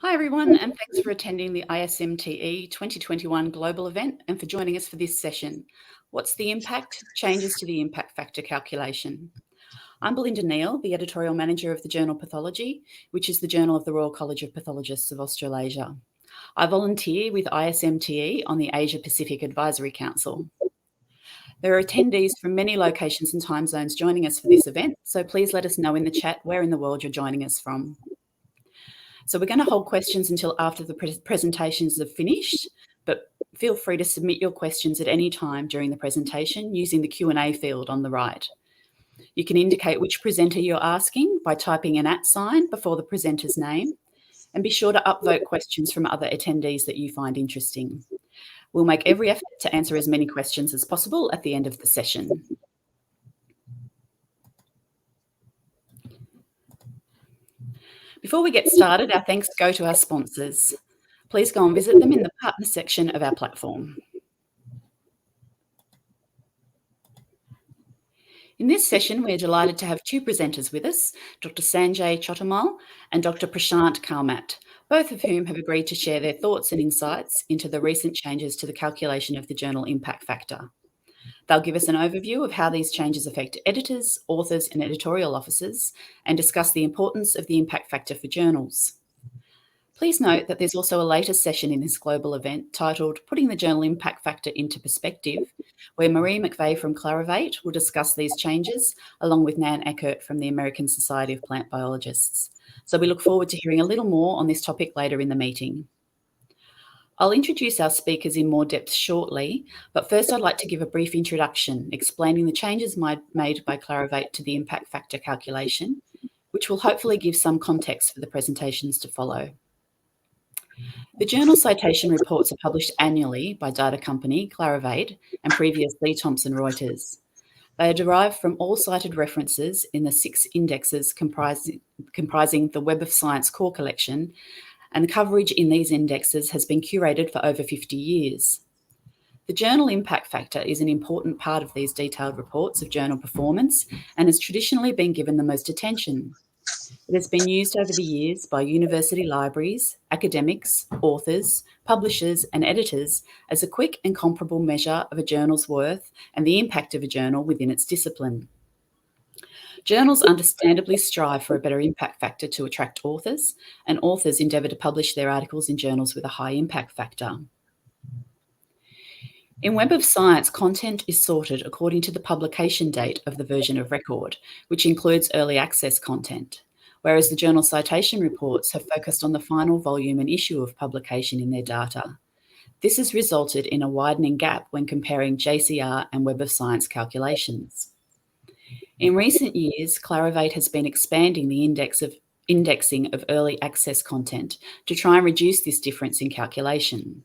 Hi everyone, and thanks for attending the ISMTE 2021 global event and for joining us for this session. What's the impact? Changes to the impact factor calculation. I'm Belinda Neal, the editorial manager of the journal Pathology, which is the journal of the Royal College of Pathologists of Australasia. I volunteer with ISMTE on the Asia Pacific Advisory Council. There are attendees from many locations and time zones joining us for this event, so please let us know in the chat where in the world you're joining us from. So we're going to hold questions until after the presentations have finished, but feel free to submit your questions at any time during the presentation using the Q&A field on the right. You can indicate which presenter you're asking by typing an @ before the presenter's name, and be sure to upvote questions from other attendees that you find interesting. We'll make every effort to answer as many questions as possible at the end of the session. Before we get started, our thanks go to our sponsors. Please go and visit them in the partner section of our platform. In this session, we're delighted to have two presenters with us, Dr. Sanjay Chotamal and Dr. Prashant Kalmat, both of whom have agreed to share their thoughts and insights into the recent changes to the calculation of the journal impact factor. They'll give us an overview of how these changes affect editors, authors, and editorial officers, and discuss the importance of the impact factor for journals. Please note that there's also a later session in this global event titled Putting the Journal Impact Factor into Perspective, where Marie McVeigh from Clarivate will discuss these changes, along with Nan Eckert from the American Society of Plant Biologists. So we look forward to hearing a little more on this topic later in the meeting. I'll introduce our speakers in more depth shortly, but first I'd like to give a brief introduction explaining the changes made by Clarivate to the impact factor calculation, which will hopefully give some context for the presentations to follow. The journal citation reports are published annually by data company Clarivate and previously Thomson Reuters. They are derived from all cited references in the 6 indexes comprising the Web of Science core collection, and the coverage in these indexes has been curated for over 50 years. The journal impact factor is an important part of these detailed reports of journal performance and has traditionally been given the most attention. It has been used over the years by university libraries, academics, authors, publishers, and editors as a quick and comparable measure of a journal's worth and the impact of a journal within its discipline. Journals understandably strive for a better impact factor to attract authors, and authors endeavour to publish their articles in journals with a high impact factor. In Web of Science, content is sorted according to the publication date of the version of record, which includes early access content, whereas the journal citation reports have focused on the final volume and issue of publication in their data. This has resulted in a widening gap when comparing JCR and Web of Science calculations. In recent years, Clarivate has been expanding the indexing of early access content to try and reduce this difference in calculation.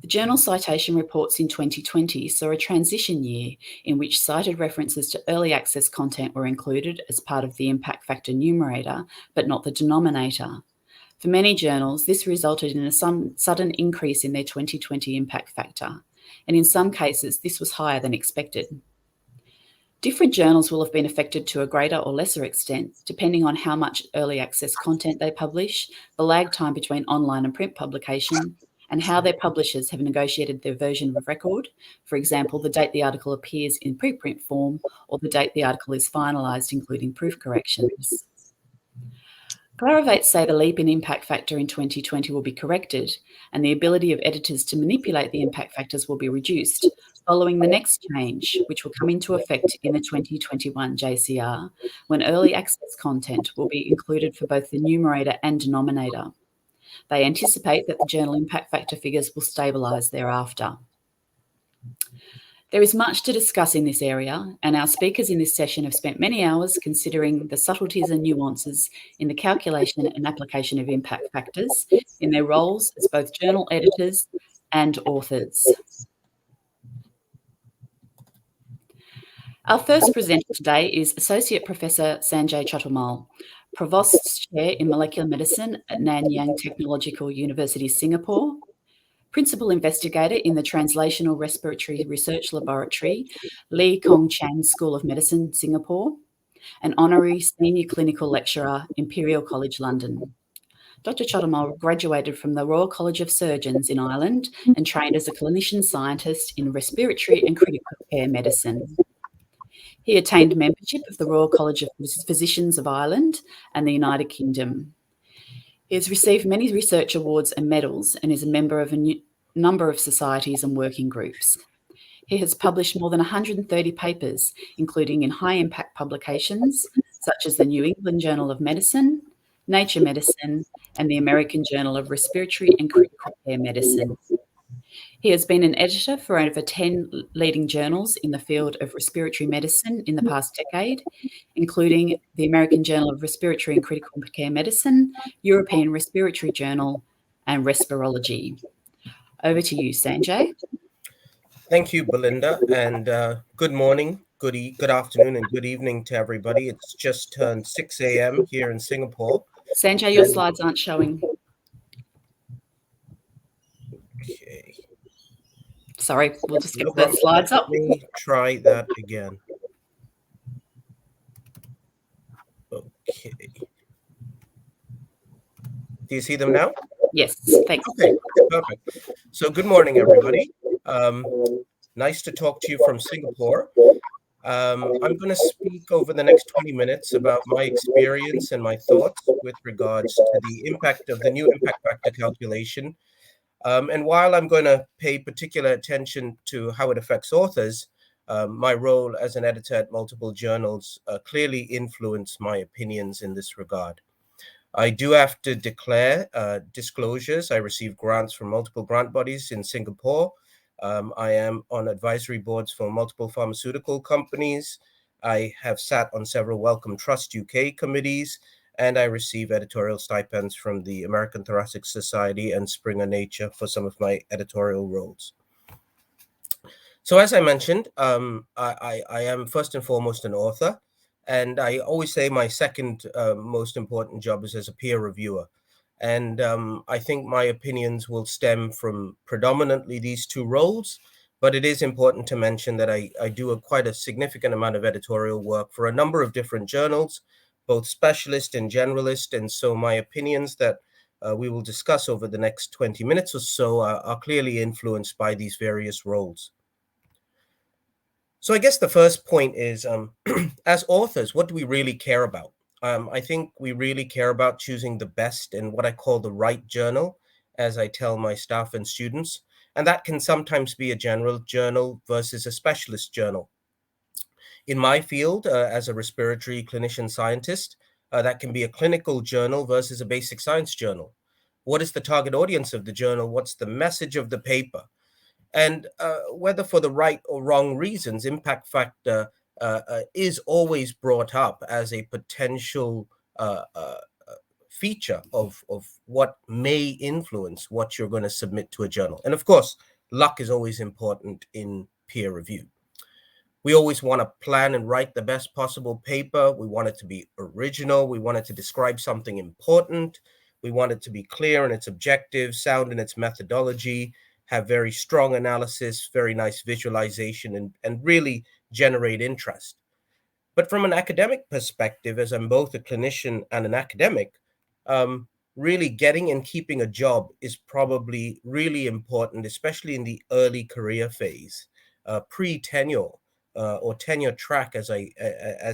The journal citation reports in 2020 saw a transition year in which cited references to early access content were included as part of the impact factor numerator, but not the denominator. For many journals, this resulted in a sudden increase in their 2020 impact factor, and in some cases, this was higher than expected. Different journals will have been affected to a greater or lesser extent, depending on how much early access content they publish, the lag time between online and print publication, and how their publishers have negotiated their version of record, for example, the date the article appears in preprint form or the date the article is finalised, including proof corrections. Clarivate say the leap in impact factor in 2020 will be corrected, and the ability of editors to manipulate the impact factors will be reduced, following the next change, which will come into effect in the 2021 JCR, when early access content will be included for both the numerator and denominator. They anticipate that the journal impact factor figures will stabilise thereafter. There is much to discuss in this area, and our speakers in this session have spent many hours considering the subtleties and nuances in the calculation and application of impact factors in their roles as both journal editors and authors. Our first presenter today is Associate Professor Sanjay Chotamal, Provost's Chair in Molecular Medicine at Nanyang Technological University, Singapore, Principal Investigator in the Translational Respiratory Research Laboratory, Lee Kong Chan School of Medicine, Singapore, and Honorary Senior Clinical Lecturer, Imperial College London. Dr. Chottomal graduated from the Royal College of Surgeons in Ireland and trained as a clinician scientist in respiratory and critical care medicine. He attained membership of the Royal College of Physicians of Ireland and the United Kingdom. He has received many research awards and medals and is a member of a number of societies and working groups. He has published more than 130 papers, including in high-impact publications such as the New England Journal of Medicine, Nature Medicine, and the American Journal of Respiratory and Critical Care Medicine. He has been an editor for over 10 leading journals in the field of respiratory medicine in the past decade, including the American Journal of Respiratory and Critical Care Medicine, European Respiratory Journal, and Respirology. Over to you, Sanjay. Thank you, Belinda, and good morning, good afternoon, and good evening to everybody. It's just turned 6 a.m. here in Singapore. Sanjay, your slides aren't showing. Okay. Sorry, we'll just get the slides up. Let me try that again. Okay. Do you see them now? Yes, thanks. Okay, perfect. So good morning, everybody. Nice to talk to you from Singapore. I'm going to speak over the next 20 minutes about my experience and my thoughts with regards to the impact of the new impact factor calculation. And while I'm going to pay particular attention to how it affects authors, my role as an editor at multiple journals clearly influenced my opinions in this regard. I do have to declare disclosures. I receive grants from multiple grant bodies in Singapore. I am on advisory boards for multiple pharmaceutical companies. I have sat on several Wellcome Trust UK committees, and I receive editorial stipends from the American Thoracic Society and Springer Nature for some of my editorial roles. So as I mentioned, I am first and foremost an author, and I always say my second most important job is as a peer reviewer. And I think my opinions will stem from predominantly these two roles, but it is important to mention that I do quite a significant amount of editorial work for a number of different journals, both specialist and generalist. And so my opinions that we will discuss over the next 20 minutes or so are clearly influenced by these various roles. So I guess the first point is, as authors, what do we really care about? I think we really care about choosing the best and what I call the right journal, as I tell my staff and students. And that can sometimes be a general journal versus a specialist journal. In my field, as a respiratory clinician scientist, that can be a clinical journal versus a basic science journal. What is the target audience of the journal? What's the message of the paper? And whether for the right or wrong reasons, impact factor is always brought up as a potential feature of what may influence what you're going to submit to a journal. And of course, luck is always important in peer review. We always want to plan and write the best possible paper. We want it to be original. We want it to describe something important. We want it to be clear in its objectives, sound in its methodology, have very strong analysis, very nice visualization, and really generate interest. But from an academic perspective, as I'm both a clinician and an academic, really getting and keeping a job is probably really important, especially in the early career phase, pre-tenure or tenure track, as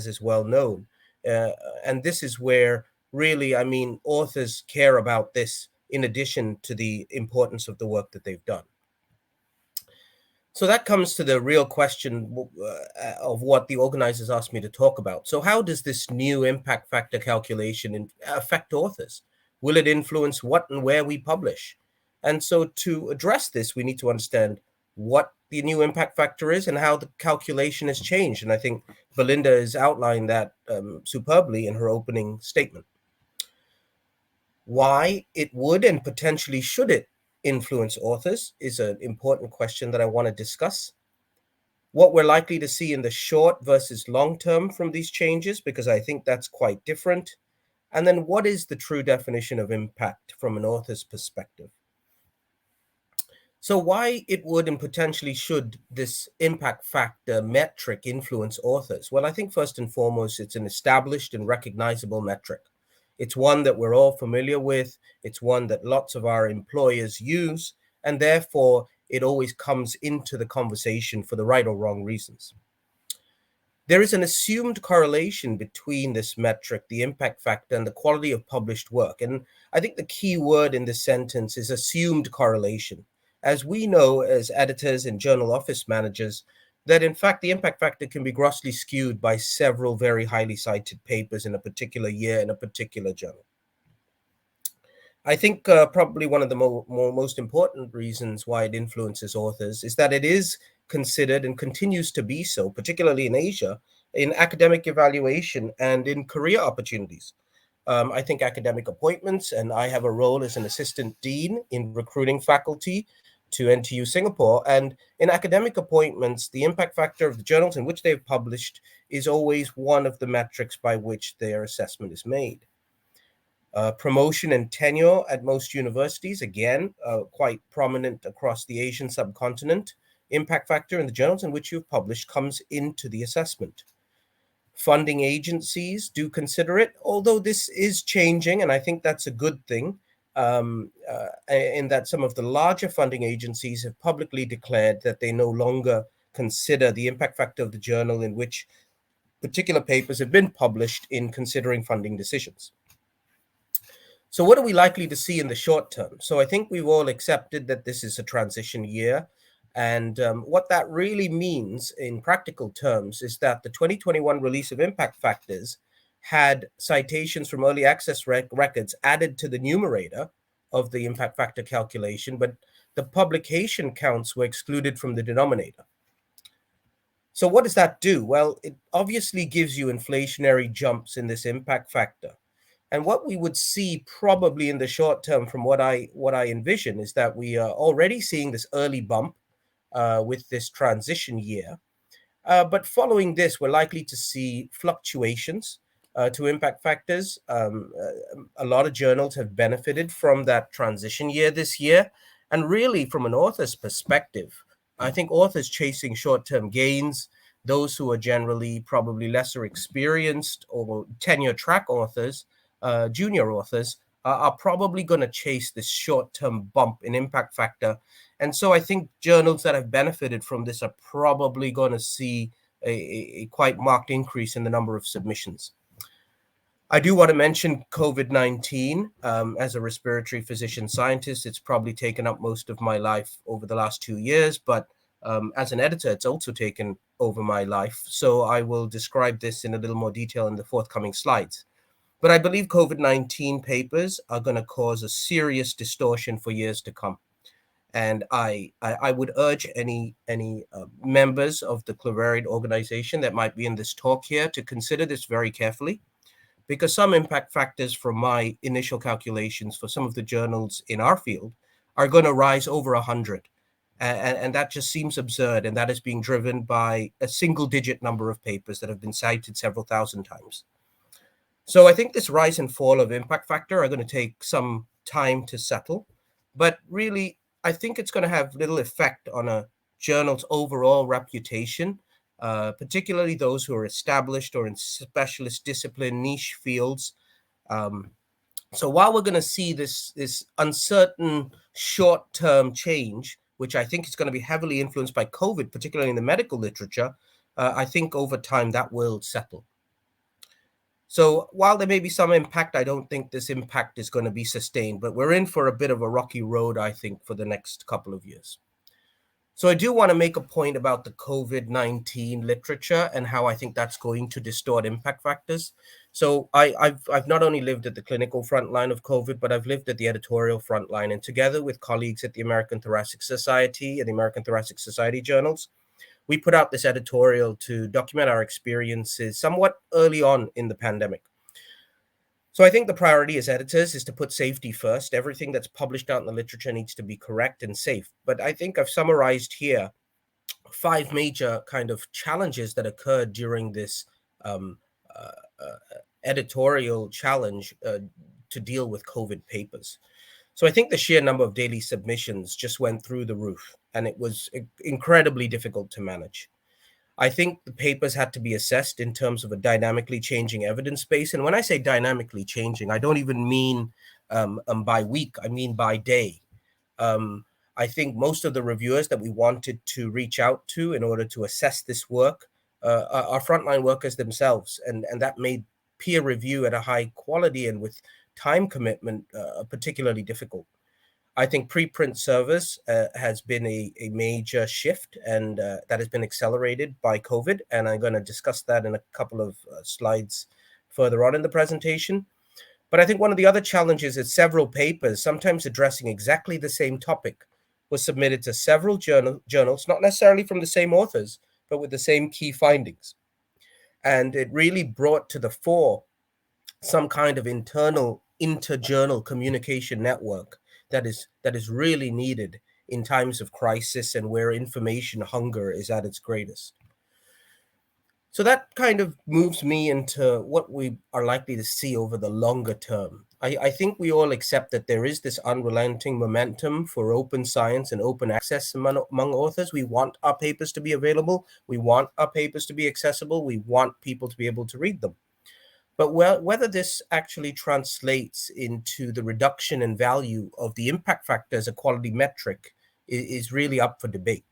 is well known. And this is where really, I mean, authors care about this in addition to the importance of the work that they've done. So that comes to the real question of what the organizers asked me to talk about. So how does this new impact factor calculation affect authors? Will it influence what and where we publish? And so to address this, we need to understand what the new impact factor is and how the calculation has changed. And I think Belinda has outlined that superbly in her opening statement. Why it would and potentially should it influence authors is an important question that I want to discuss. What we're likely to see in the short versus long term from these changes, because I think that's quite different. And then what is the true definition of impact from an author's perspective? So why it would and potentially should this impact factor metric influence authors? Well, I think first and foremost, it's an established and recognizable metric. It's one that we're all familiar with. It's one that lots of our employers use, and therefore it always comes into the conversation for the right or wrong reasons. There is an assumed correlation between this metric, the impact factor, and the quality of published work. And I think the key word in this sentence is assumed correlation. As we know as editors and journal office managers, that in fact the impact factor can be grossly skewed by several very highly cited papers in a particular year in a particular journal. I think probably one of the most important reasons why it influences authors is that it is considered and continues to be so, particularly in Asia, in academic evaluation and in career opportunities. I think academic appointments, and I have a role as an assistant dean in recruiting faculty to NTU Singapore. And in academic appointments, the impact factor of the journals in which they've published is always one of the metrics by which their assessment is made. Promotion and tenure at most universities, again, quite prominent across the Asian subcontinent. Impact factor in the journals in which you've published comes into the assessment. Funding agencies do consider it, although this is changing, and I think that's a good thing, in that some of the larger funding agencies have publicly declared that they no longer consider the impact factor of the journal in which particular papers have been published in considering funding decisions. So what are we likely to see in the short term? So I think we've all accepted that this is a transition year. And what that really means in practical terms is that the 2021 release of impact factors had citations from early access records added to the numerator of the impact factor calculation, but the publication counts were excluded from the denominator. So what does that do? Well, it obviously gives you inflationary jumps in this impact factor. And what we would see probably in the short term from what I envision is that we are already seeing this early bump with this transition year. But following this, we're likely to see fluctuations to impact factors. A lot of journals have benefited from that transition year this year. And really, from an author's perspective, I think authors chasing short-term gains, those who are generally probably lesser experienced or tenure track authors, junior authors, are probably going to chase this short-term bump in impact factor. And so I think journals that have benefited from this are probably going to see a quite marked increase in the number of submissions. I do want to mention COVID-19. As a respiratory physician scientist, it's probably taken up most of my life over the last 2 years, but as an editor, it's also taken over my life. So I will describe this in a little more detail in the forthcoming slides. But I believe COVID-19 papers are going to cause a serious distortion for years to come. And I would urge any members of the Clarivate organization that might be in this talk here to consider this very carefully, because some impact factors from my initial calculations for some of the journals in our field are going to rise over 100. And that just seems absurd. And that is being driven by a single-digit number of papers that have been cited several thousand times. So I think this rise and fall of impact factor are going to take some time to settle. But really, I think it's going to have little effect on a journal's overall reputation, particularly those who are established or in specialist discipline niche fields. So while we're going to see this uncertain short-term change, which I think is going to be heavily influenced by COVID, particularly in the medical literature, I think over time that will settle. So while there may be some impact, I don't think this impact is going to be sustained, but we're in for a bit of a rocky road, I think, for the next couple of years. So I do want to make a point about the COVID-19 literature and how I think that's going to distort impact factors. So I've not only lived at the clinical front line of COVID, but I've lived at the editorial front line. And together with colleagues at the American Thoracic Society and the American Thoracic Society journals, we put out this editorial to document our experiences somewhat early on in the pandemic. So I think the priority as editors is to put safety first. Everything that's published out in the literature needs to be correct and safe. But I think I've summarized here 5 major kind of challenges that occurred during this editorial challenge to deal with COVID papers. So I think the sheer number of daily submissions just went through the roof, and it was incredibly difficult to manage. I think the papers had to be assessed in terms of a dynamically changing evidence base. And when I say dynamically changing, I don't even mean by week, I mean by day. I think most of the reviewers that we wanted to reach out to in order to assess this work are frontline workers themselves. And that made peer review at a high quality and with time commitment particularly difficult. I think preprint service has been a major shift, and that has been accelerated by COVID. And I'm going to discuss that in a couple of slides further on in the presentation. But I think one of the other challenges is several papers, sometimes addressing exactly the same topic, was submitted to several journals, not necessarily from the same authors, but with the same key findings. And it really brought to the fore some kind of internal interjournal communication network that is really needed in times of crisis and where information hunger is at its greatest. So that kind of moves me into what we are likely to see over the longer term. I think we all accept that there is this unrelenting momentum for open science and open access among authors. We want our papers to be available. We want our papers to be accessible. We want people to be able to read them. But whether this actually translates into the reduction in value of the impact factor as a quality metric is really up for debate.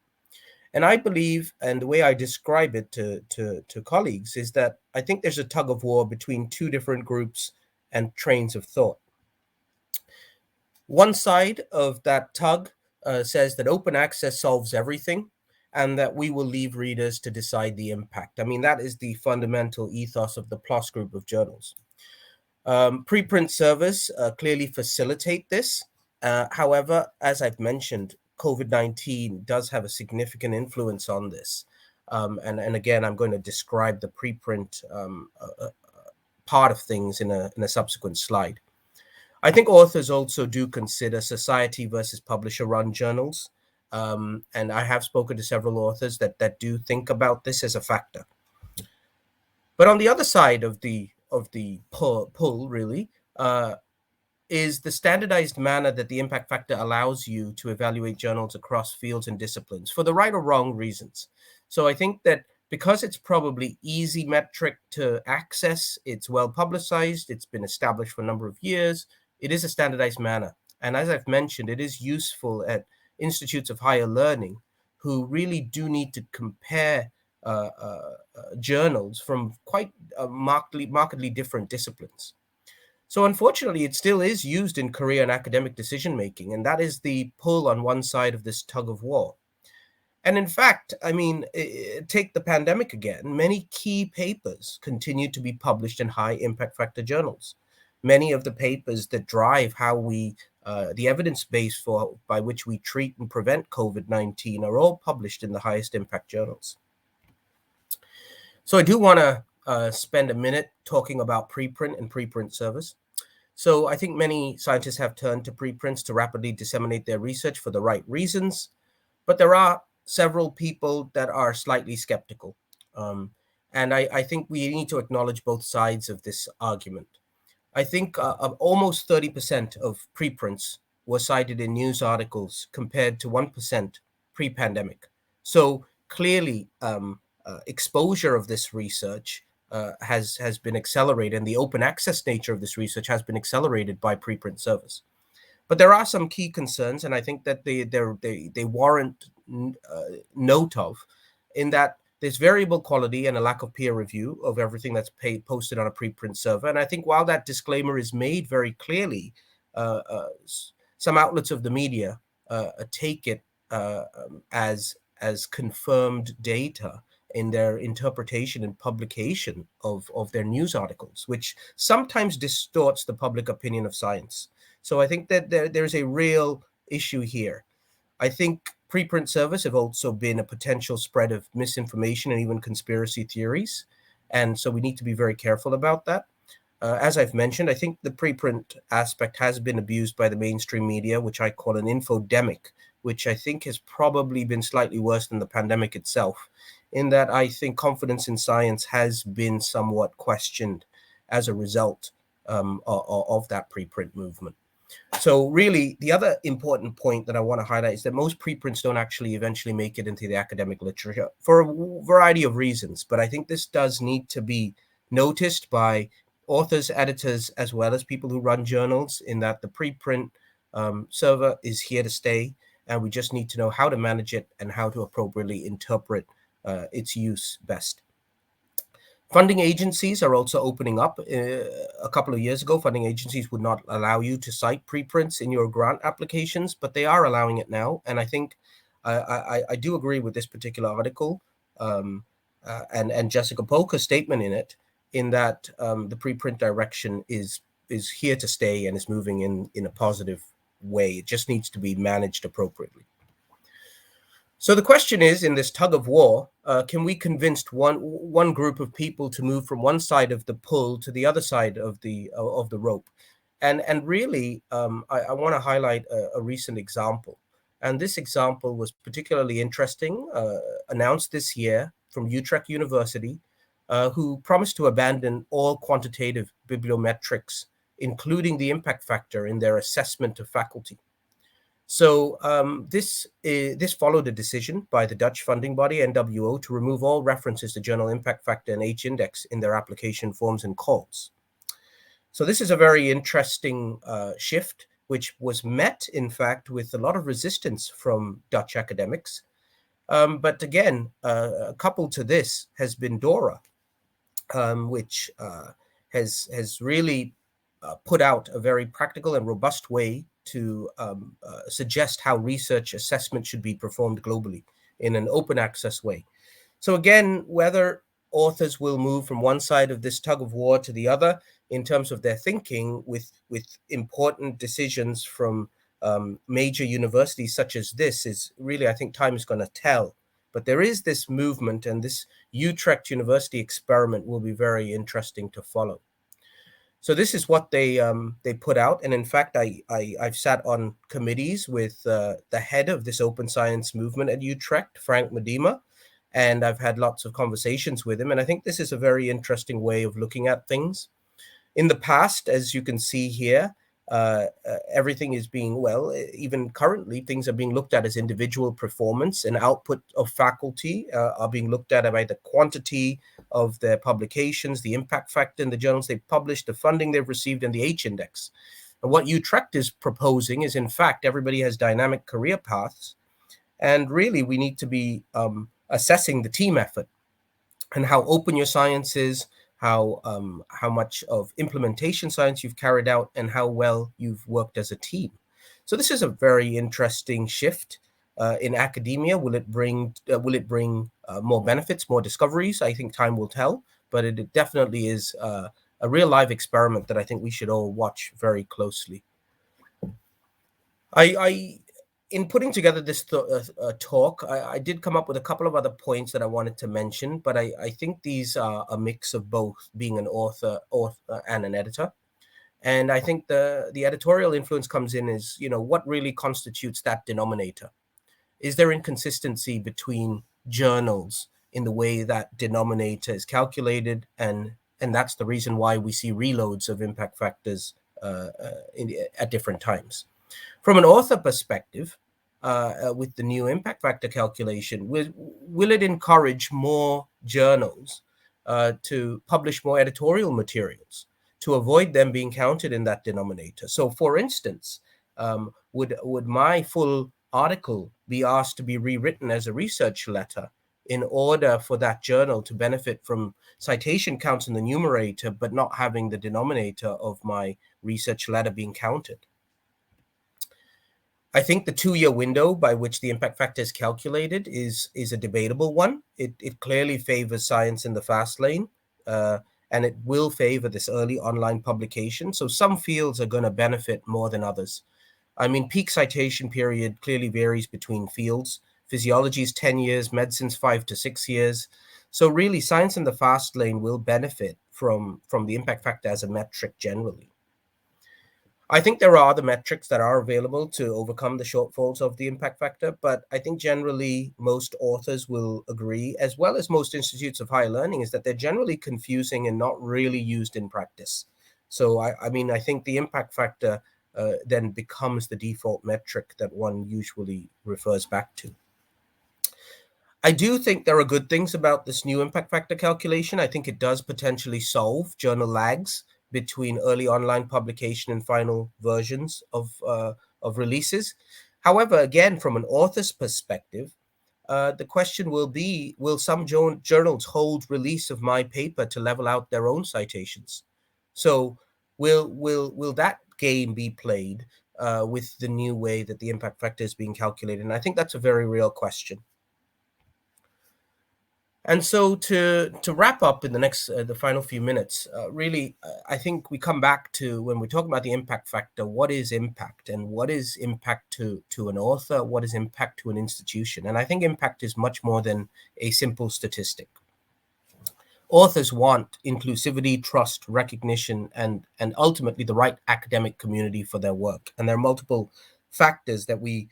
And I believe, and the way I describe it to colleagues, is that I think there's a tug of war between two different groups and trains of thought. One side of that tug says that open access solves everything, and that we will leave readers to decide the impact. I mean, that is the fundamental ethos of the PLOS group of journals. Preprint servers clearly facilitate this. However, as I've mentioned, COVID-19 does have a significant influence on this. And again, I'm going to describe the preprint part of things in a subsequent slide. I think authors also do consider society versus publisher-run journals. And I have spoken to several authors that do think about this as a factor. But on the other side of the pull really, is the standardized manner that the impact factor allows you to evaluate journals across fields and disciplines for the right or wrong reasons. So I think that because it's probably easy metric to access, it's well publicized, it's been established for a number of years, it is a standardized manner. And as I've mentioned, it is useful at institutes of higher learning who really do need to compare journals from quite markedly different disciplines. So unfortunately, it still is used in career and academic decision-making, and that is the pull on one side of this tug of war. And in fact, I mean, take the pandemic again, many key papers continue to be published in high impact factor journals. Many of the papers that drive how we, the evidence base by which we treat and prevent COVID-19 are all published in the highest impact journals. So I do want to spend a minute talking about preprint and preprint service. So I think many scientists have turned to preprints to rapidly disseminate their research for the right reasons, but there are several people that are slightly skeptical. And I think we need to acknowledge both sides of this argument. I think almost 30% of preprints were cited in news articles compared to 1% pre-pandemic. So clearly, exposure of this research has been accelerated, and the open access nature of this research has been accelerated by preprint service. But there are some key concerns, and I think that they warrant note of, in that there's variable quality and a lack of peer review of everything that's posted on a preprint server. And I think while that disclaimer is made very clearly, some outlets of the media take it as confirmed data in their interpretation and publication of their news articles, which sometimes distorts the public opinion of science. So I think that there's a real issue here. I think preprint servers have also been a potential spread of misinformation and even conspiracy theories. And so we need to be very careful about that. As I've mentioned, I think the preprint aspect has been abused by the mainstream media, which I call an infodemic, which I think has probably been slightly worse than the pandemic itself, in that I think confidence in science has been somewhat questioned as a result of that preprint movement. So really, the other important point that I want to highlight is that most preprints don't actually eventually make it into the academic literature for a variety of reasons. But I think this does need to be noticed by authors, editors, as well as people who run journals, in that the preprint server is here to stay, and we just need to know how to manage it and how to appropriately interpret its use best. Funding agencies are also opening up. A couple of years ago, funding agencies would not allow you to cite preprints in your grant applications, but they are allowing it now. And I think I do agree with this particular article and Jessica Polka's statement in that the preprint direction is here to stay and is moving in a positive way. It just needs to be managed appropriately. So the question is, in this tug of war, can we convince one group of people to move from one side of the pull to the other side of the rope? And really, I want to highlight a recent example. And this example was particularly interesting, announced this year from Utrecht University, who promised to abandon all quantitative bibliometrics, including the impact factor, in their assessment of faculty. So this followed a decision by the Dutch funding body, NWO, to remove all references to journal impact factor and H-index in their application forms and calls. So this is a very interesting shift, which was met, in fact, with a lot of resistance from Dutch academics. But again, coupled to this has been DORA, which has really put out a very practical and robust way to suggest how research assessment should be performed globally in an open access way. So again, whether authors will move from one side of this tug of war to the other in terms of their thinking with important decisions from major universities such as this is really, I think time is going to tell. But there is this movement, and this Utrecht University experiment will be very interesting to follow. So this is what they put out, and in fact, I've sat on committees with the head of this open science movement at Utrecht, Frank Medema, and I've had lots of conversations with him. And I think this is a very interesting way of looking at things. In the past, as you can see here, everything is being, well, even currently, things are being looked at as individual performance, and output of faculty are being looked at by the quantity of their publications, the impact factor in the journals they've published, the funding they've received, and the H-index. And what Utrecht is proposing is, in fact, everybody has dynamic career paths, and really we need to be assessing the team effort and how open your science is, how much of implementation science you've carried out, and how well you've worked as a team. So this is a very interesting shift in academia. Will it bring more benefits, more discoveries? I think time will tell, but it definitely is a real live experiment that I think we should all watch very closely. In putting together this talk, I did come up with a couple of other points that I wanted to mention, but I think these are a mix of both being an author and an editor. And I think the editorial influence comes in is, what really constitutes that denominator? Is there inconsistency between journals in the way that denominator is calculated? And that's the reason why we see reloads of impact factors at different times. From an author perspective, with the new impact factor calculation, will it encourage more journals to publish more editorial materials to avoid them being counted in that denominator? So, for instance, would my full article be asked to be rewritten as a research letter in order for that journal to benefit from citation counts in the numerator, but not having the denominator of my research letter being counted? I think the 2-year window by which the impact factor is calculated is a debatable one. It clearly favors science in the fast lane, and it will favor this early online publication. So some fields are going to benefit more than others. I mean, peak citation period clearly varies between fields. Physiology is 10 years, medicine's 5 to 6 years. So really, science in the fast lane will benefit from the impact factor as a metric generally. I think there are other metrics that are available to overcome the shortfalls of the impact factor, but I think generally most authors will agree, as well as most institutes of higher learning, is that they're generally confusing and not really used in practice. So I think the impact factor then becomes the default metric that one usually refers back to. I do think there are good things about this new impact factor calculation. I think it does potentially solve journal lags between early online publication and final versions of releases. However, again, from an author's perspective, the question will be, will some journals hold release of my paper to level out their own citations? So will that game be played with the new way that the impact factor is being calculated? And I think that's a very real question. And so to wrap up in the next the final few minutes, really, I think we come back to, when we're talking about the impact factor, what is impact, and what is impact to an author, what is impact to an institution? And I think impact is much more than a simple statistic. Authors want inclusivity, trust, recognition, and ultimately the right academic community for their work. And there are multiple factors that we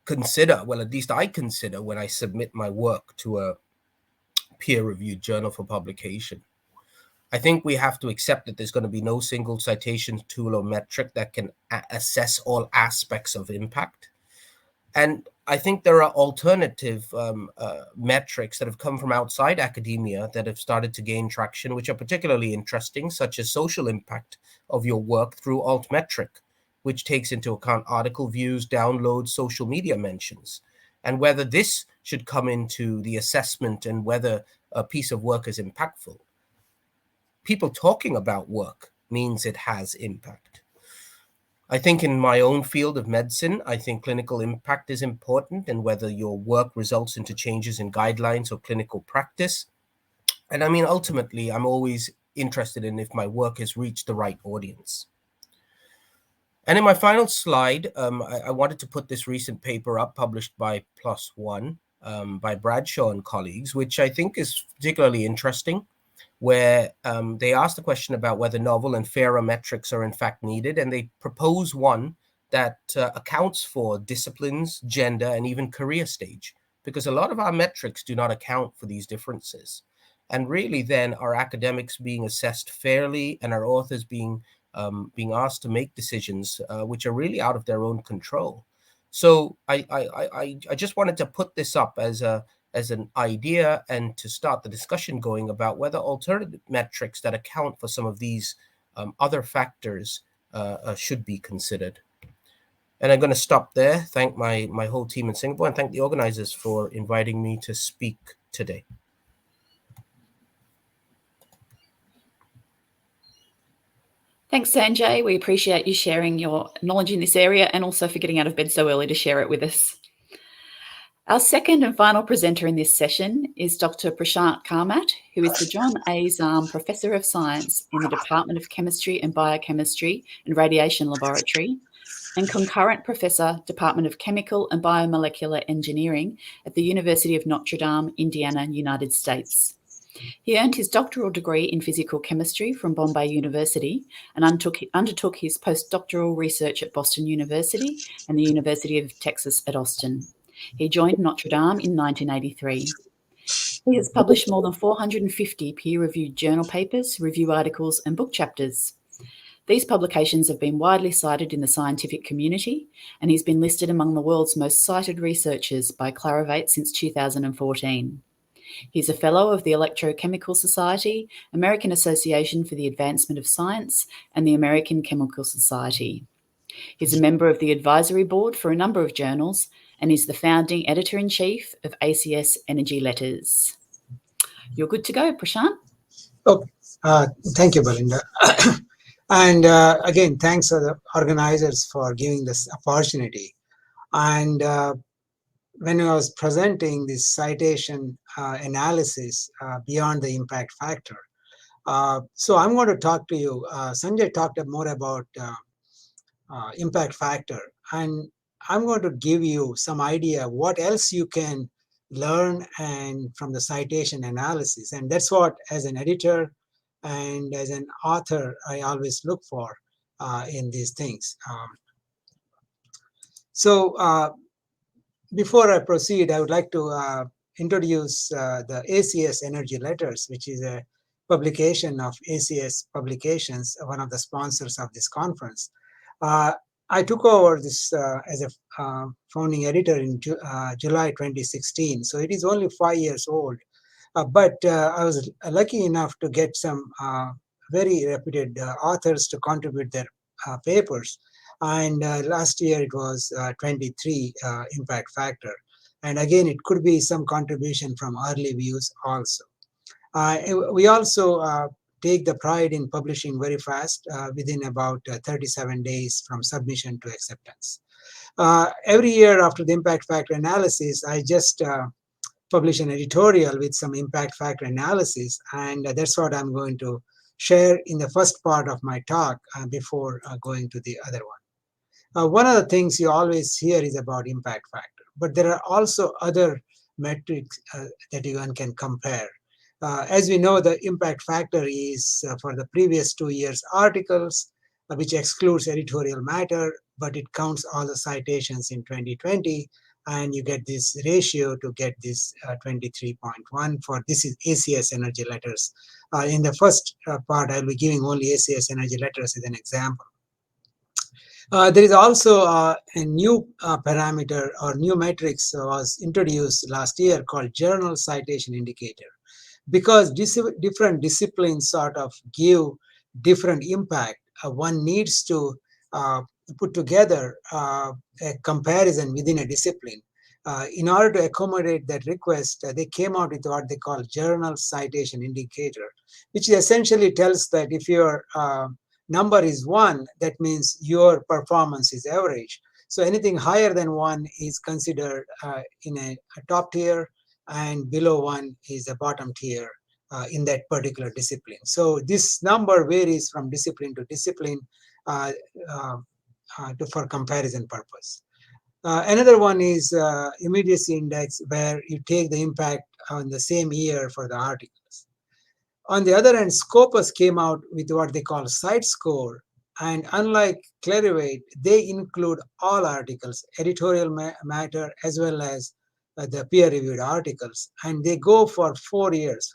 consider, well, at least I consider, when I submit my work to a peer-reviewed journal for publication. I think we have to accept that there's going to be no single citation tool or metric that can assess all aspects of impact. And I think there are alternative metrics that have come from outside academia that have started to gain traction, which are particularly interesting, such as social impact of your work through Altmetric, which takes into account article views, downloads, social media mentions, and whether this should come into the assessment and whether a piece of work is impactful. People talking about work means it has impact. I think in my own field of medicine, I think clinical impact is important, and whether your work results into changes in guidelines or clinical practice. And I mean, ultimately, I'm always interested in if my work has reached the right audience. And in my final slide, I wanted to put this recent paper up published by PLOS ONE by Bradshaw and colleagues, which I think is particularly interesting, where they asked the question about whether novel and fairer metrics are in fact needed. And they propose one that accounts for disciplines, gender, and even career stage, because a lot of our metrics do not account for these differences. And really then are academics being assessed fairly, and are authors being asked to make decisions which are really out of their own control. So I just wanted to put this up as an idea and to start the discussion going about whether alternative metrics that account for some of these other factors should be considered. And I'm going to stop there. Thank my whole team in Singapore, and thank the organizers for inviting me to speak today. Thanks, Sanjay. We appreciate you sharing your knowledge in this area, and also for getting out of bed so early to share it with us. Our second and final presenter in this session is Dr. Prashant Karmat, who is the John A. Zahm Professor of Science in the Department of Chemistry and Biochemistry and Radiation Laboratory, and concurrent Professor, Department of Chemical and Biomolecular Engineering at the University of Notre Dame, Indiana, United States. He earned his doctoral degree in physical chemistry from Bombay University and undertook his postdoctoral research at Boston University and the University of Texas at Austin. He joined Notre Dame in 1983. He has published more than 450 peer-reviewed journal papers, review articles, and book chapters. These publications have been widely cited in the scientific community, and he's been listed among the world's most cited researchers by Clarivate since 2014. He's a Fellow of the Electrochemical Society, American Association for the Advancement of Science, and the American Chemical Society. He's a member of the advisory board for a number of journals, and is the founding editor-in-chief of ACS Energy Letters. You're good to go, Prashant. Okay. Thank you, Belinda. And again, thanks to the organizers for giving this opportunity. And when I was presenting this citation analysis beyond the impact factor, so I'm going to talk to you. Sanjay talked more about impact factor, and I'm going to give you some idea what else you can learn and from the citation analysis. And that's what, as an editor and as an author, I always look for in these things. So before I proceed, I would like to introduce the ACS Energy Letters, which is a publication of ACS Publications, one of the sponsors of this conference. I took over this as a founding editor in July 2016, so it is only 5 years old. But I was lucky enough to get some very reputed authors to contribute their papers. And last year it was 23 impact factor. And again, it could be some contribution from early views also. We also take the pride in publishing very fast within about 37 days from submission to acceptance. Every year after the impact factor analysis, I just publish an editorial with some impact factor analysis, and that's what I'm going to share in the first part of my talk before going to the other one. One of the things you always hear is about impact factor, but there are also other metrics that one can compare. As we know, the impact factor is for the previous 2 years articles, which excludes editorial matter, but it counts all the citations in 2020, and you get this ratio to get this 23.1 for this is ACS energy letters. In the first part, I'll be giving only ACS energy letters as an example. There is also a new parameter or new matrix was introduced last year called journal citation indicator. Because different disciplines sort of give different impact, one needs to put together a comparison within a discipline. In order to accommodate that request, they came out with what they call journal citation indicator, which essentially tells that if your number is 1, that means your performance is average. So anything higher than 1 is considered in a top tier, and below 1 is a bottom tier in that particular discipline. So this number varies from discipline to discipline for comparison purpose. Another one is immediacy index, where you take the impact on the same year for the articles. On the other hand, Scopus came out with what they call site score, and unlike Clarivate, they include all articles, editorial matter as well as the peer-reviewed articles, and they go for 4 years.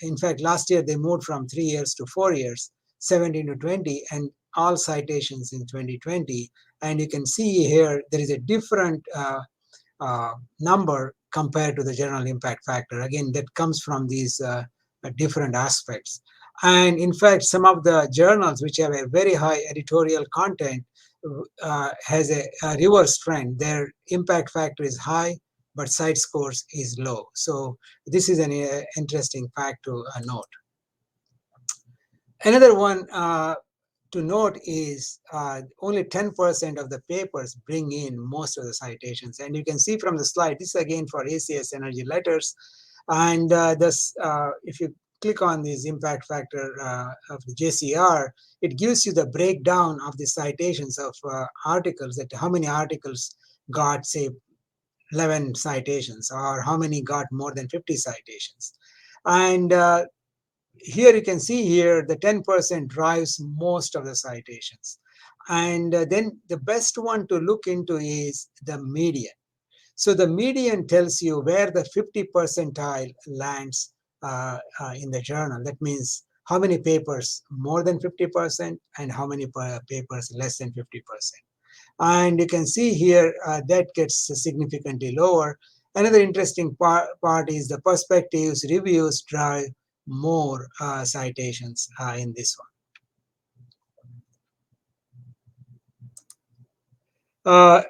In fact, last year they moved from 3 years to 4 years, 17 to 20, and all citations in 2020. And you can see here there is a different number compared to the general impact factor. Again, that comes from these different aspects. And in fact, some of the journals which have a very high editorial content has a reverse trend. Their impact factor is high, but site scores is low. So this is an interesting fact to note. Another one to note is only 10% of the papers bring in most of the citations. And you can see from the slide, this is again for ACS energy letters. And if you click on this impact factor of the JCR, it gives you the breakdown of the citations of articles, that how many articles got, say, 11 citations, or how many got more than 50 citations. And here you can see here the 10% drives most of the citations. And then the best one to look into is the median. So the median tells you where the 50 percentile lands in the journal. That means how many papers more than 50% and how many papers less than 50%. And you can see here that gets significantly lower. Another interesting part is the perspectives reviews drive more citations in this one.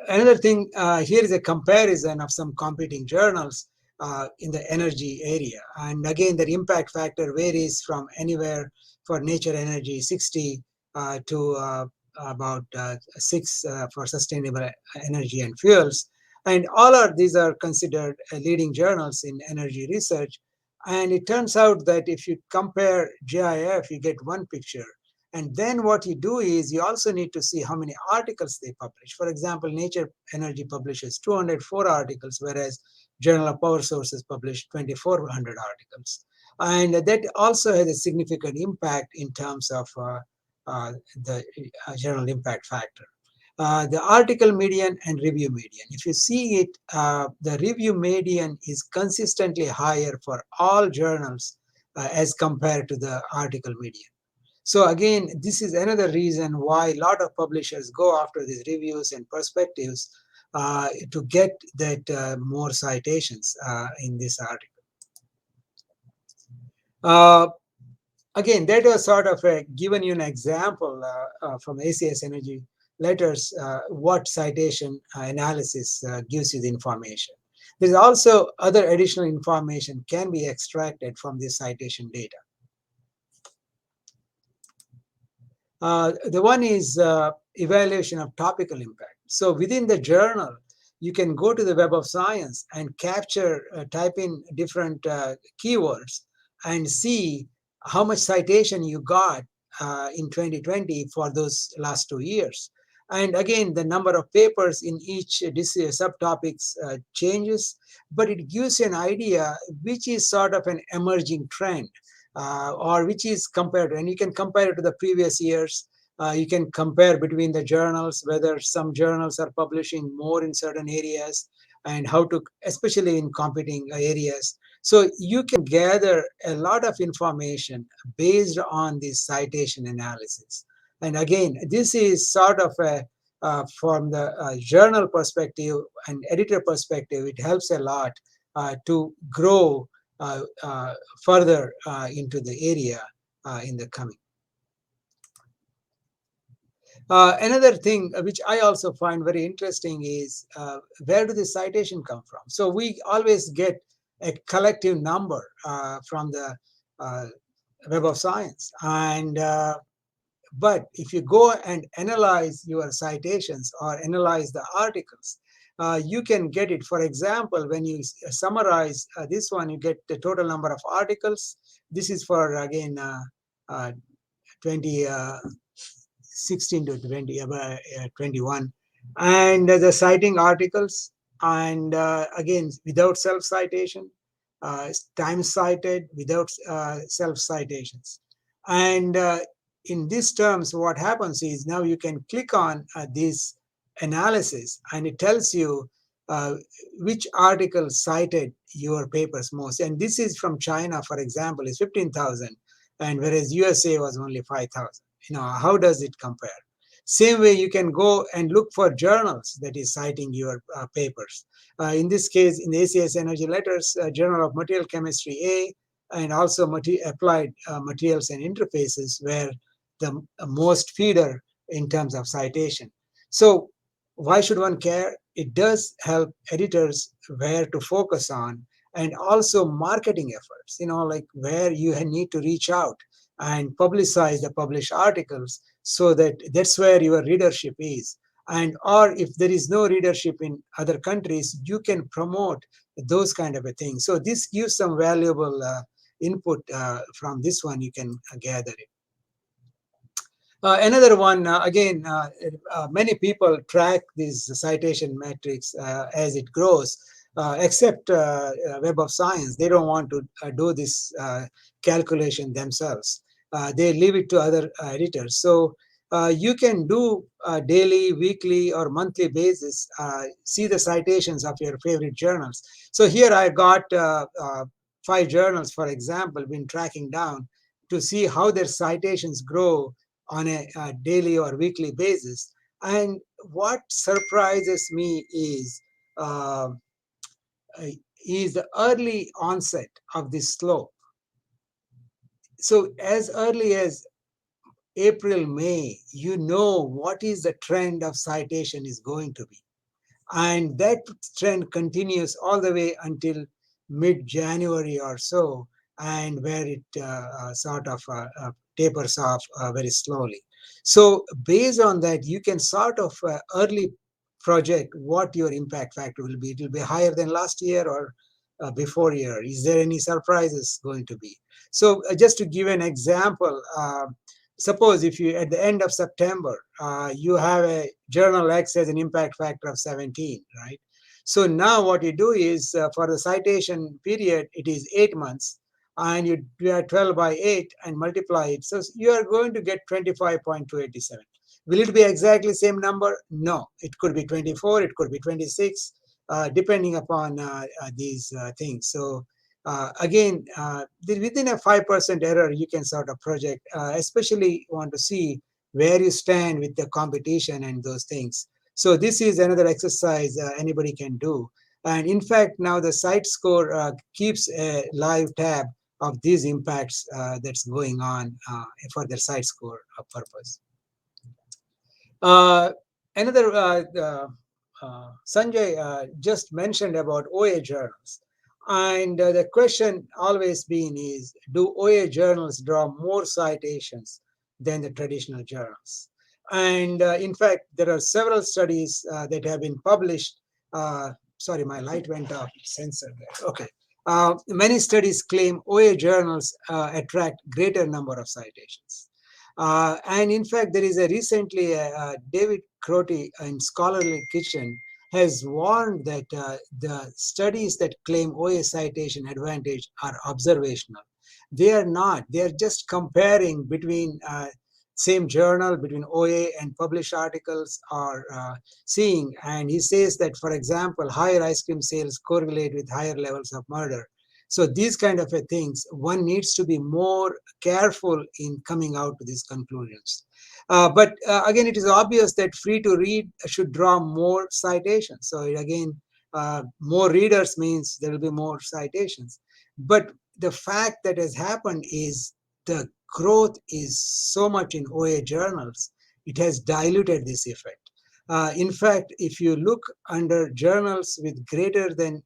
Another thing, here is a comparison of some competing journals in the energy area. And again, the impact factor varies from anywhere for Nature Energy 60 to about 6 for sustainable energy and fuels. And all of these are considered leading journals in energy research. And it turns out that if you compare GIF, you get one picture. And then what you do is you also need to see how many articles they publish. For example, Nature Energy publishes 204 articles, whereas Journal of Power Sources published 2,400 articles. And that also has a significant impact in terms of the general impact factor. The article median and review median. If you see it, the review median is consistently higher for all journals as compared to the article median. So again, this is another reason why a lot of publishers go after these reviews and perspectives to get that more citations in this article. Again, that was sort of given you an example from ACS Energy letters, what citation analysis gives you the information. There's also other additional information can be extracted from this citation data. The one is evaluation of topical impact. So within the journal, you can go to the Web of Science and capture, type in different keywords and see how much citation you got in 2020 for those last 2 years. And again, the number of papers in each subtopics changes, but it gives you an idea which is sort of an emerging trend. Or which is compared, and you can compare it to the previous years. You can compare between the journals, whether some journals are publishing more in certain areas and how to, especially in competing areas. So you can gather a lot of information based on this citation analysis. And again, this is sort of a, from the journal perspective and editor perspective, it helps a lot to grow further into the area in the coming. Another thing which I also find very interesting is where do the citation come from? So we always get a collective number from the Web of Science, and but if you go and analyze your citations or analyze the articles, you can get it. For example, when you summarize this one, you get the total number of articles. This is for, again, 2016 to 21. And the citing articles, and again, without self-citation, time cited, without self-citations. And in these terms, what happens is now you can click on this analysis and it tells you which article cited your papers most. And this is from China, for example, is 15,000, and whereas USA was only 5,000. How does it compare? Same way, you can go and look for journals that is citing your papers. In this case, in the ACS Energy Letters, Journal of Material Chemistry A, and also Applied Materials and Interfaces, where the most feeder in terms of citation. So why should one care? It does help editors where to focus on, and also marketing efforts, like where you need to reach out and publicize the published articles, so that's where your readership is. And or if there is no readership in other countries, you can promote those kind of a thing. So this gives some valuable input from this one. You can gather it. Another one, again, many people track these citation metrics as it grows, except Web of Science. They don't want to do this calculation themselves. They leave it to other editors. So you can do daily, weekly, or monthly basis, see the citations of your favorite journals. So here I got 5 journals, for example, been tracking down to see how their citations grow on a daily or weekly basis. And what surprises me is the early onset of this slope. So as early as April, May, you know what is the trend of citation is going to be. And that trend continues all the way until mid-January or so, and where it sort of tapers off very slowly. So based on that, you can sort of early project what your impact factor will be. It will be higher than last year or before year. Is there any surprises going to be? So just to give an example, suppose if you, at the end of September, you have a journal X has an impact factor of 17, right? So now what you do is for the citation period, it is 8 months, and you do 12 by 8 and multiply it. So you are going to get 25.287. Will it be exactly same number? No, it could be 24, it could be 26, depending upon these things. So Again, within a 5% error, you can sort of project, especially want to see where you stand with the competition and those things. So this is another exercise anybody can do. And in fact, now the site score keeps a live tab of these impacts that's going on for their site score purpose. Uh, another, Sanjay just mentioned about OA journals. And the question always been is, do OA journals draw more citations than the traditional journals? And in fact, there are several studies that have been published. Sorry, my light went off, sensor there. Okay. Many studies claim OA journals attract greater number of citations. And in fact, there is a recently David Crotty in Scholarly Kitchen has warned that the studies that claim OA citation advantage are observational. They are not. They are just comparing between same journal, between OA and published articles are seeing. And he says that, for example, higher ice cream sales correlate with higher levels of murder. So these kind of things, one needs to be more careful in coming out to these conclusions. But again, it is obvious that free to read should draw more citations. So again, more readers means there will be more citations. But the fact that has happened is the growth is so much in OA journals, it has diluted this effect. In fact, if you look under journals with greater than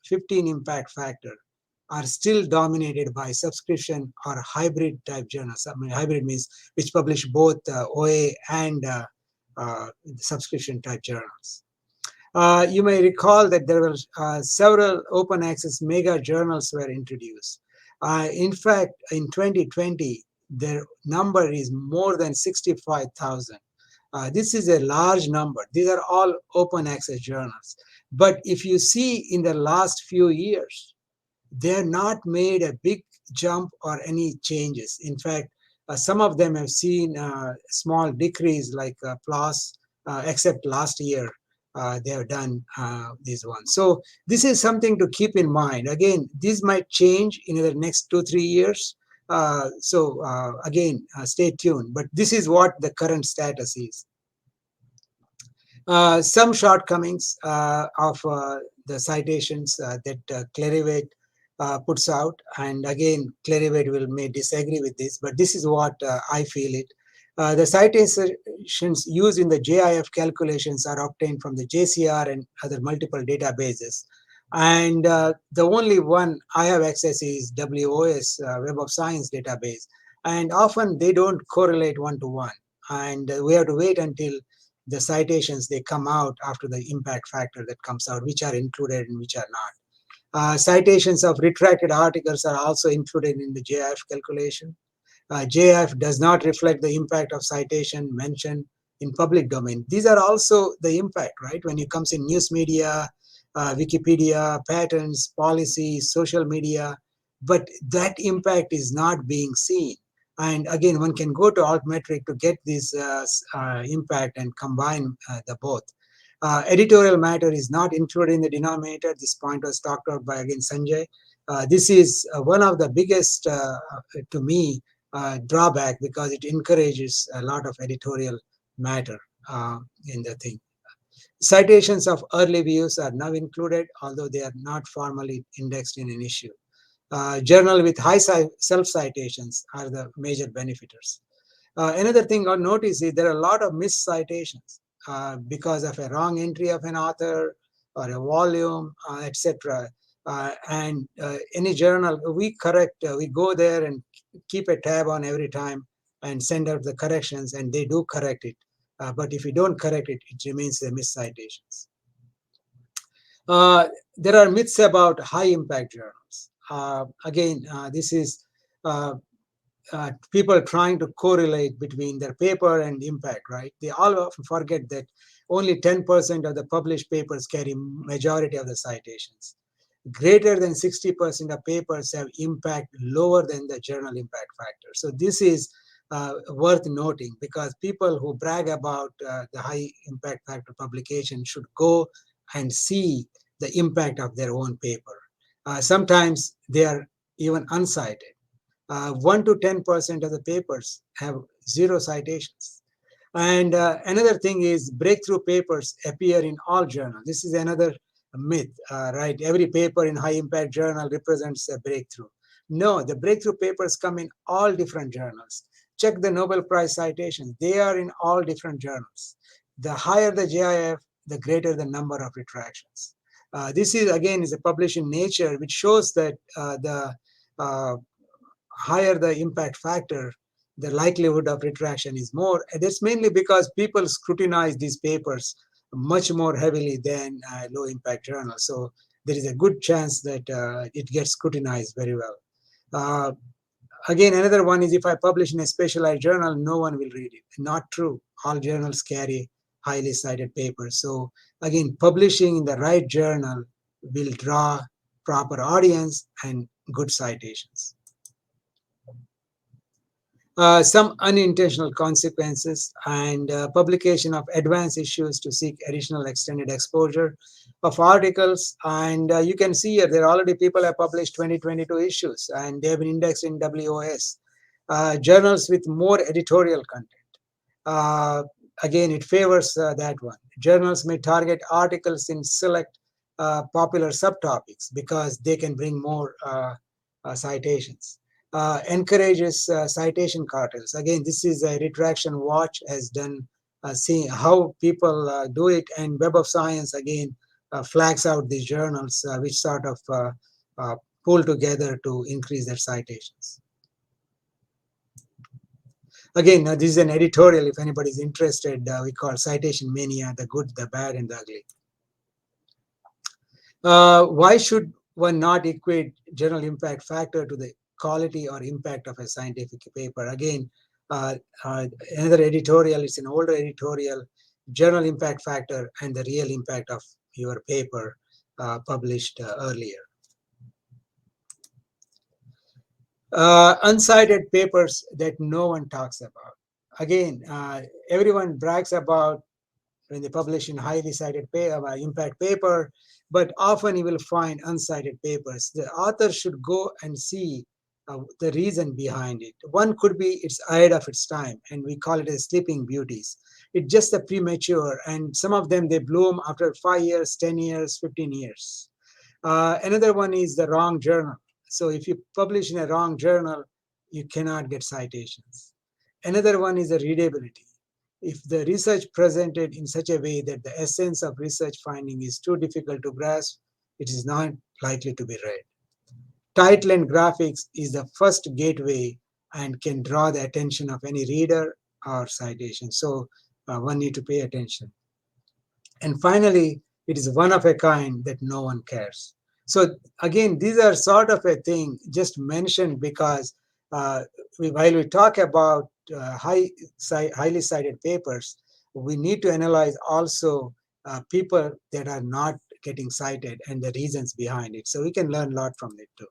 15 impact factor, are still dominated by subscription or hybrid type journals. I mean, hybrid means which publish both OA and subscription type journals. You may recall that there were several open access mega journals were introduced. In fact, in 2020, their number is more than 65,000. This is a large number. These are all open access journals. But if you see in the last few years, they're not made a big jump or any changes. In fact, some of them have seen a small decrease like PLOS, except last year they have done these ones. So this is something to keep in mind. Again, this might change in the next 2-3 years. Again, stay tuned. But this is what the current status is. Some shortcomings of the citations that Clarivate puts out, and again, Clarivate may disagree with this, but this is what I feel it. The citations used in the JIF calculations are obtained from the JCR and other multiple databases. And the only one I have access is WOS, Web of Science database. And often they don't correlate one-to-one. And we have to wait until the citations, they come out after the impact factor that comes out, which are included and which are not. Citations of retracted articles are also included in the JIF calculation. JIF does not reflect the impact of citation mentioned in public domain. These are also the impact, right? When it comes in news media, Wikipedia, patents, policy, social media, but that impact is not being seen. And again, one can go to Altmetric to get this impact and combine the both. Editorial matter is not included in the denominator. This point was talked about by, again, Sanjay. This is one of the biggest, to me, drawback, because it encourages a lot of editorial matter in the thing. Citations of early views are now included, although they are not formally indexed in an issue. Journal with high self-citations are the major benefiters. Another thing I'll notice is there are a lot of missed citations because of a wrong entry of an author or a volume, etc. And any journal, we correct, we go there and keep a tab on every time and send out the corrections, and they do correct it. But if we don't correct it, it remains a missed citations. There are myths about high impact journals. Again, this is people trying to correlate between their paper and impact, right? They all often forget that only 10% of the published papers carry majority of the citations. Greater than 60% of papers have impact lower than the journal impact factor. So this is worth noting, because people who brag about the high impact factor publication should go and see the impact of their own paper. Sometimes they are even uncited. 1 to 10% of the papers have zero citations. And another thing is breakthrough papers appear in all journals. This is another myth, right? Every paper in high impact journal represents a breakthrough. No, the breakthrough papers come in all different journals. Check the Nobel Prize citations. They are in all different journals. The higher the JIF, the greater the number of retractions. This is again is a published in Nature, which shows that the uh, higher the impact factor, the likelihood of retraction is more. And that's mainly because people scrutinize these papers much more heavily than low impact journals. So there is a good chance that it gets scrutinized very well. Uh, Again, another one is if I publish in a specialized journal, no one will read it. Not true. All journals carry highly cited papers. So again, publishing in the right journal will draw proper audience and good citations. Some unintentional consequences and publication of advanced issues to seek additional extended exposure of articles. And you can see here, there are already people have published 2022 issues and they have been indexed in WOS. Journals with more editorial content. Uh, Again, it favors that one. Journals may target articles in select popular subtopics because they can bring more citations. Encourages citation cartels. Again, this is a retraction watch has done seeing how people do it, and Web of Science again flags out these journals which sort of uh, pull together to increase their citations. Again, this is an editorial. If anybody's interested, we call Citation Mania: The Good, the Bad, and the Ugly. Why should one not equate journal impact factor to the quality or impact of a scientific paper? Again, uh, another editorial, it's an older editorial, journal impact factor and the real impact of your paper published earlier. Uncited papers that no one talks about. Again, everyone brags about when they publish in highly cited impact paper, but often you will find uncited papers. The author should go and see the reason behind it. One could be it's ahead of its time, and we call it as sleeping beauties. It's just a premature, and some of them they bloom after 5 years, 10 years, 15 years. Another one is the wrong journal. So if you publish in a wrong journal, you cannot get citations. Another one is the readability. If the research presented in such a way that the essence of research finding is too difficult to grasp, it is not likely to be read. Title and graphics is the first gateway and can draw the attention of any reader or citation. So one need to pay attention. And finally, it is one of a kind that no one cares. So again, these are sort of a thing just mentioned because while we talk about highly cited papers, we need to analyze also people that are not getting cited and the reasons behind it. So we can learn a lot from it too.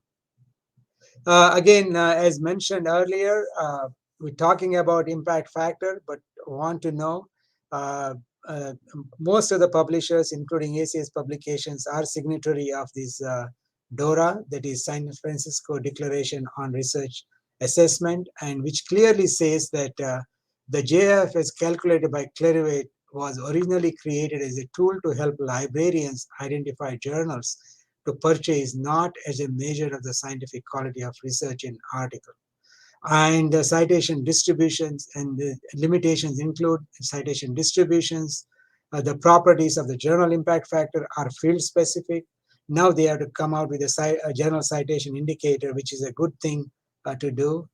Again, as mentioned earlier, we're talking about impact factor, but want to know uh, uh, most of the publishers, including ACS publications, are signatory of this DORA, that is San Francisco Declaration on Research Assessment, and which clearly says that the JF as calculated by Clarivate was originally created as a tool to help librarians identify journals to purchase, not as a measure of the scientific quality of research in article. And the citation distributions and the limitations include citation distributions. The properties of the journal impact factor are field specific. Now they have to come out with a journal citation indicator, which is a good thing to do.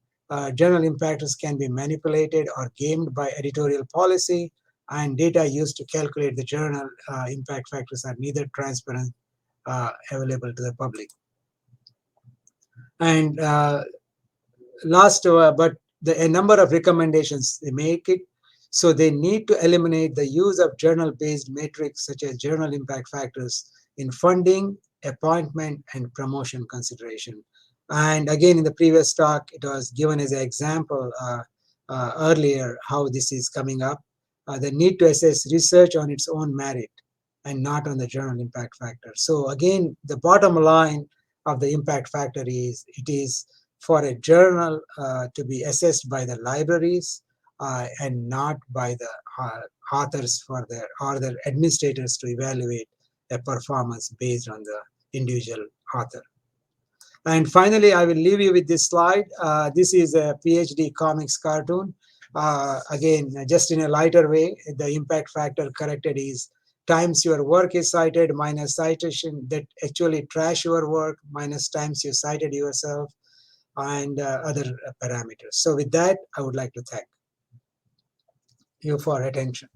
Journal impactors can be manipulated or gamed by editorial policy, and data used to calculate the journal impact factors are neither transparent available to the public. And last, but a number of recommendations they make it. So they need to eliminate the use of journal-based metrics such as journal impact factors in funding, appointment, and promotion consideration. And again, in the previous talk, it was given as an example earlier how this is coming up. The need to assess research on its own merit and not on the journal impact factor. So again, the bottom line, of the impact factor is it is for a journal to be assessed by the libraries and not by the authors for their or their administrators to evaluate a performance based on the individual author. And finally, I will leave you with this slide. This is a PhD comics cartoon. Again, just in a lighter way, the impact factor corrected is times your work is cited minus citation that actually trash your work minus times you cited yourself and other parameters. So with that, I would like to thank you for attention.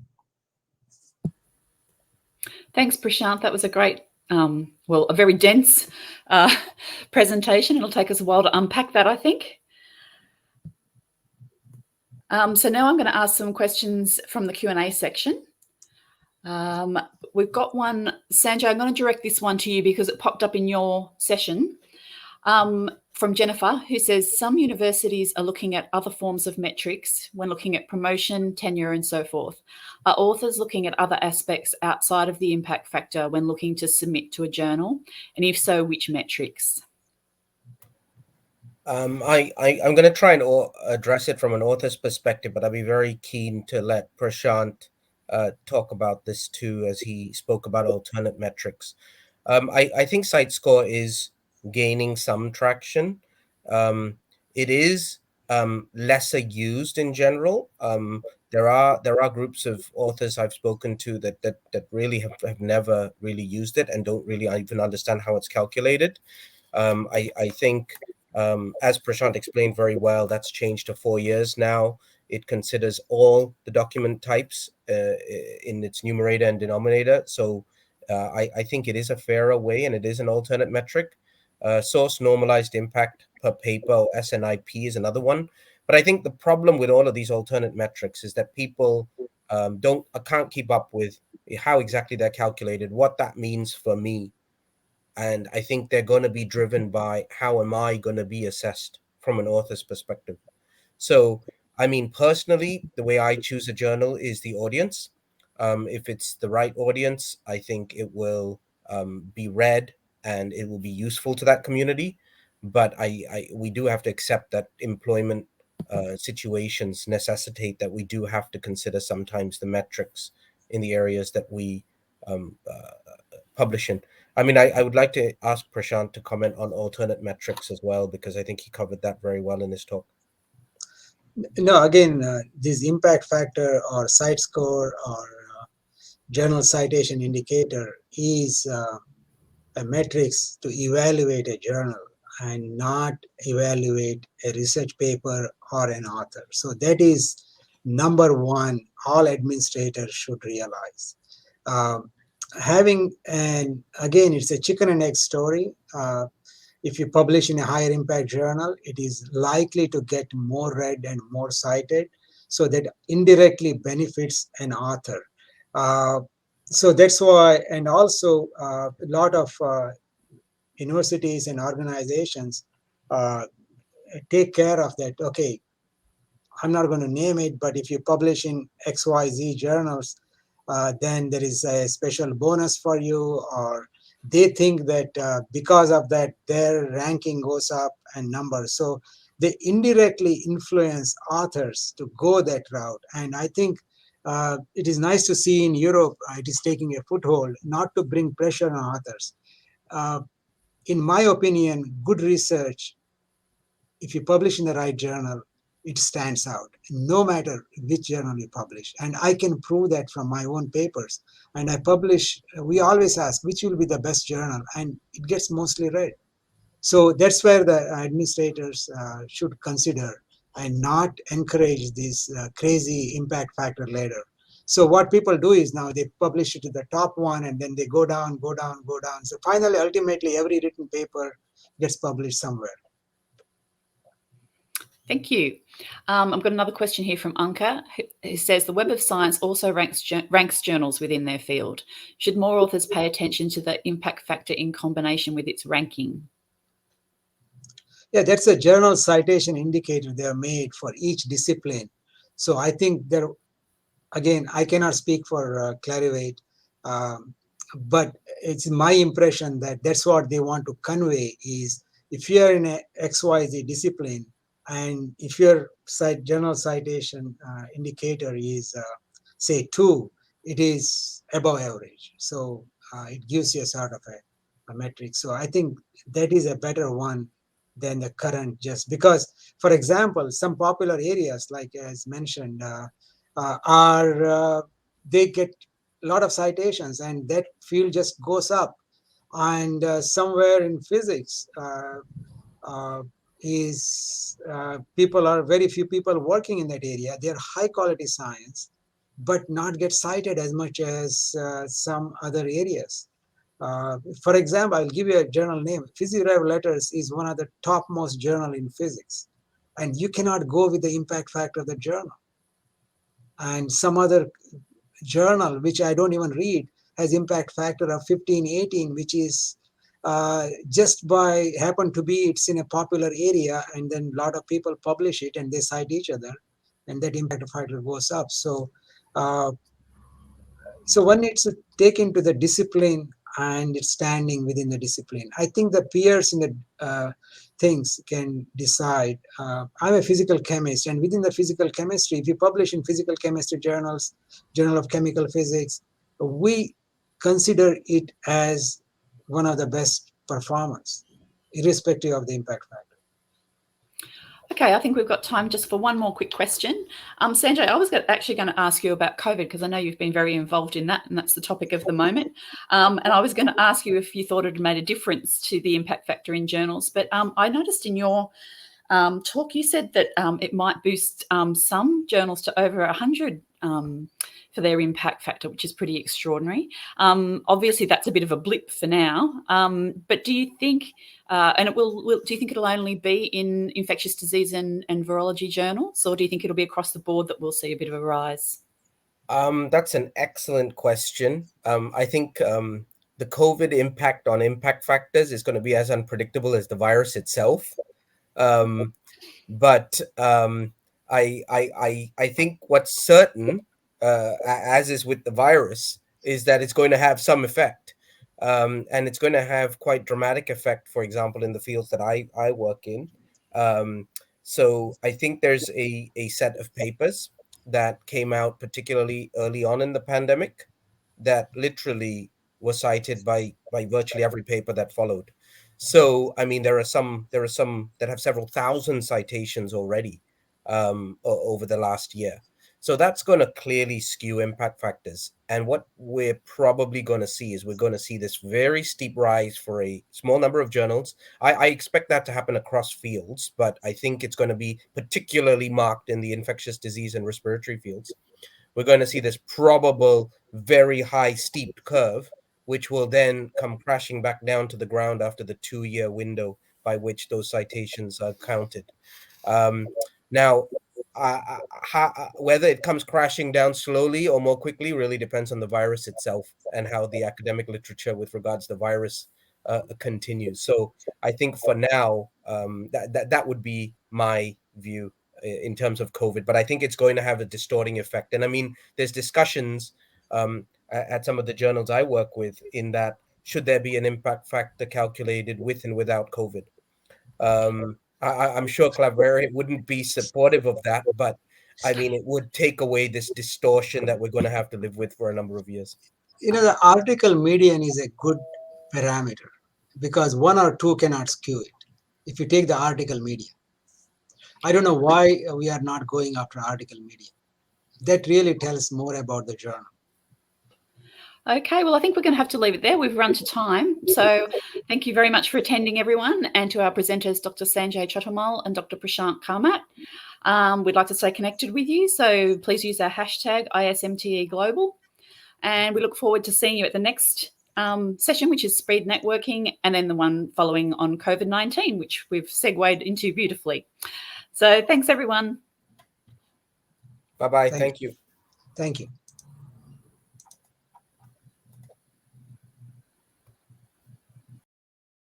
Thanks, Prashant. That was a great, well, a very dense presentation. It'll take us a while to unpack that, I think. So now I'm going to ask some questions from the Q&A section. We've got one, Sanjay, I'm going to direct this one to you because it popped up in your session. From Jennifer, who says some universities are looking at other forms of metrics when looking at promotion, tenure, and so forth. Are authors looking at other aspects outside of the impact factor when looking to submit to a journal? And if so, which metrics? I'm going to try and address it from an author's perspective, but I'll be very keen to let Prashant talk about this too, as he spoke about alternate metrics. I think CiteScore is gaining some traction. It is lesser used in general. There are groups of authors I've spoken to that really have never really used it and don't really even understand how it's calculated. I think, as Prashant explained very well, that's changed to 4 years now. It considers all the document types in its numerator and denominator. So I think it is a fairer way, and it is an alternate metric. Source normalized impact per paper, or SNIP, is another one. But I think the problem with all of these alternate metrics is that people can't keep up with how exactly they're calculated, what that means for me. And I think they're going to be driven by how am I going to be assessed from an author's perspective. So, I mean, personally, the way I choose a journal is the audience. If it's the right audience, I think it will be read and it will be useful to that community. But we do have to accept that employment situations necessitate that we do have to consider sometimes the metrics in the areas that we publish in. I mean, I would like to ask Prashant to comment on alternate metrics as well, because I think he covered that very well in his talk. No, again, this impact factor or site score or journal citation indicator is a metrics to evaluate a journal and not evaluate a research paper or an author. So that is number one, all administrators should realize. And again, it's a chicken and egg story. If you publish in a higher impact journal, it is likely to get more read and more cited, so that indirectly benefits an author. So that's why, and also a lot of universities and organizations take care of that. Okay, I'm not going to name it, but if you publish in XYZ journals, then there is a special bonus for you, or they think that because of that, their ranking goes up and numbers. So they indirectly influence authors to go that route. And I think it is nice to see in Europe, it is taking a foothold, not to bring pressure on authors. In my opinion, good research, if you publish in the right journal, it stands out, no matter which journal you publish. And I can prove that from my own papers. And I publish, we always ask, which will be the best journal? And it gets mostly read. So that's where the administrators should consider and not encourage this crazy impact factor later. So what people do is now they publish it to the top one, and then they go down, go down, go down. So finally, ultimately, every written paper gets published somewhere. Thank you. I've got another question here from Anka, who says the Web of Science also ranks journals within their field. Should more authors pay attention to the impact factor in combination with its ranking? Yeah, that's a journal citation indicator they are made for each discipline. So I think there, again, I cannot speak for Clarivate. but it's my impression that that's what they want to convey is if you're in a XYZ discipline and if your journal citation indicator is say 2, it is above average. So it gives you a sort of a metric. So I think that is a better one than the current, just because, for example, some popular areas, like as mentioned, are they get a lot of citations and that field just goes up. And somewhere in physics uh, is people are very few people working in that area. They're high quality science, but not get cited as much as some other areas. For example, I'll give you a journal name. PhysRev Letters is one of the topmost journal in physics, and you cannot go with the impact factor of the journal. And some other journal, which I don't even read, has impact factor of 15, 18, which is just by happen to be it's in a popular area, and then a lot of people publish it and they cite each other, and that impact factor goes up. Uh, so one needs to take into the discipline and its standing within the discipline. I think the peers in the things can decide. I'm a physical chemist, and within the physical chemistry, if you publish in physical chemistry journals, Journal of Chemical Physics, we consider it as one of the best performers, irrespective of the impact factor. Okay, I think we've got time just for one more quick question. Sanjay, I was actually going to ask you about COVID because I know you've been very involved in that, and that's the topic of the moment. And I was going to ask you if you thought it had made a difference to the impact factor in journals. But I noticed in your talk, you said that it might boost some journals to over 100 for their impact factor, which is pretty extraordinary. Obviously, that's a bit of a blip for now. But do you think, and it do you think it'll only be in infectious disease and virology journals, or do you think it'll be across the board that we'll see a bit of a rise? That's an excellent question. I think the COVID impact on impact factors is going to be as unpredictable as the virus itself. But I think what's certain, as is with the virus, is that it's going to have some effect, and it's going to have quite dramatic effect. For example, in the fields that I work in, so I think there's a set of papers that came out particularly early on in the pandemic that literally was cited by virtually every paper that followed. So, I mean, there are some that have several thousand citations already over the last year. So that's going to clearly skew impact factors. And what we're probably going to see is we're going to see this very steep rise for a small number of journals. I expect that to happen across fields, but I think it's going to be particularly marked in the infectious disease and respiratory fields. We're going to see this probable very high steep curve, which will then come crashing back down to the ground after the 2-year window by which those citations are counted. Now, whether it comes crashing down slowly or more quickly really depends on the virus itself and how the academic literature with regards to the virus continues. So I think for now, that would be my view in terms of COVID, but I think it's going to have a distorting effect. And I mean, there's discussions at some of the journals I work with in that should there be an impact factor calculated with and without COVID? I'm sure Clarivate wouldn't be supportive of that, but I mean, it would take away this distortion that we're going to have to live with for a number of years. The article median is a good parameter because 1 or 2 cannot skew it. If you take the article median, I don't know why we are not going after article median. That really tells more about the journal. Okay, well, I think we're going to have to leave it there. We've run to time. So thank you very much for attending, everyone, and to our presenters, Dr. Sanjay Chottomal and Dr. Prashant Kamath. We'd like to stay connected with you, so please use our hashtag ISMTE Global. And we look forward to seeing you at the next session, which is speed networking, and then the one following on COVID-19, which we've segued into beautifully. So thanks, everyone. Bye-bye. Thank you. Thank you.